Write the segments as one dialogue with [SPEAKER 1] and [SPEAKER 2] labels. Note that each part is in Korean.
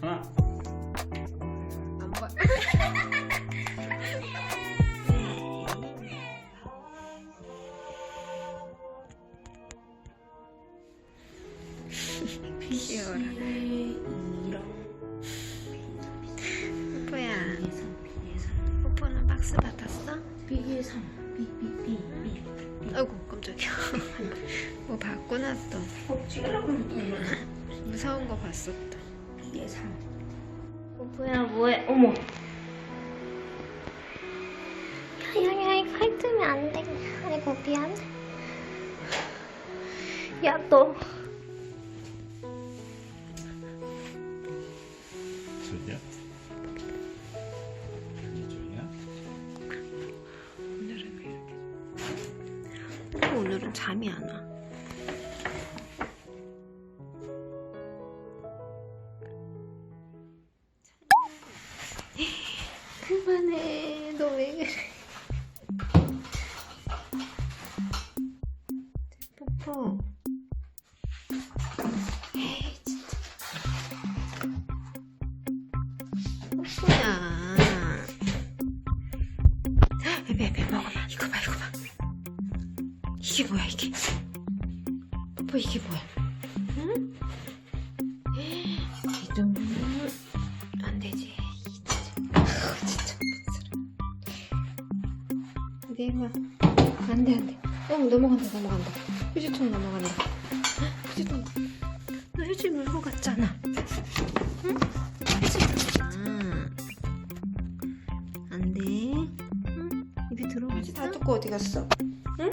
[SPEAKER 1] 하나.
[SPEAKER 2] 안 봐. 귀여워라. 뽀뽀야. 뽀뽀는 박스 받았어?
[SPEAKER 3] 비계산 삐삐삐삐.
[SPEAKER 2] 아이고 깜짝이야. 뭐 봤구나 또.
[SPEAKER 3] 찍으라고 했더니
[SPEAKER 2] 무서운 거 봤어 또.
[SPEAKER 3] 비계산. 뽀뽀야 뭐해? 어머.
[SPEAKER 4] 야야야 이거 핥으면 안 돼. 아이고 미안. 야 너.
[SPEAKER 1] 저기야? 이쪽이야?
[SPEAKER 2] 오늘은 왜 이렇게? 오늘은 잠이 안 와. 그만해. 너 왜 그래? 뽀뽀. 에이 진짜. 뽀뽀야. 배 먹어봐. 이거 봐 이거 봐. 이게 뭐야 이게? 뽀뽀 이게 뭐야? 응? 이 정도는 안 되지. 진짜 내가 안돼. 넘어간다. 휴지통 넘어간다. 휴지통. 너 휴지 물고 갔잖아. 응? 휴지. 안돼. 응? 입에 들어가지. 다 뜯고 어디 갔어? 응?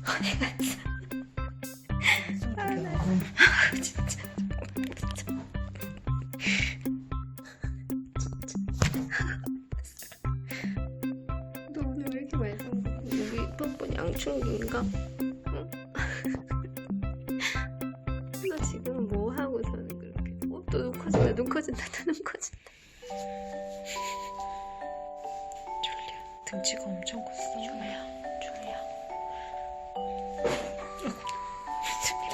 [SPEAKER 2] 어디 갔어? 진짜. 너 오늘 왜 이렇게 많이 산 거야? 여기 뽀뽀 냥춘기인가? 응? 너 지금 뭐 하고서는 그렇게? 또 눈 커진다. 졸려. 등치가 엄청 컸어. 졸려.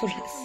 [SPEAKER 2] 놀랐어.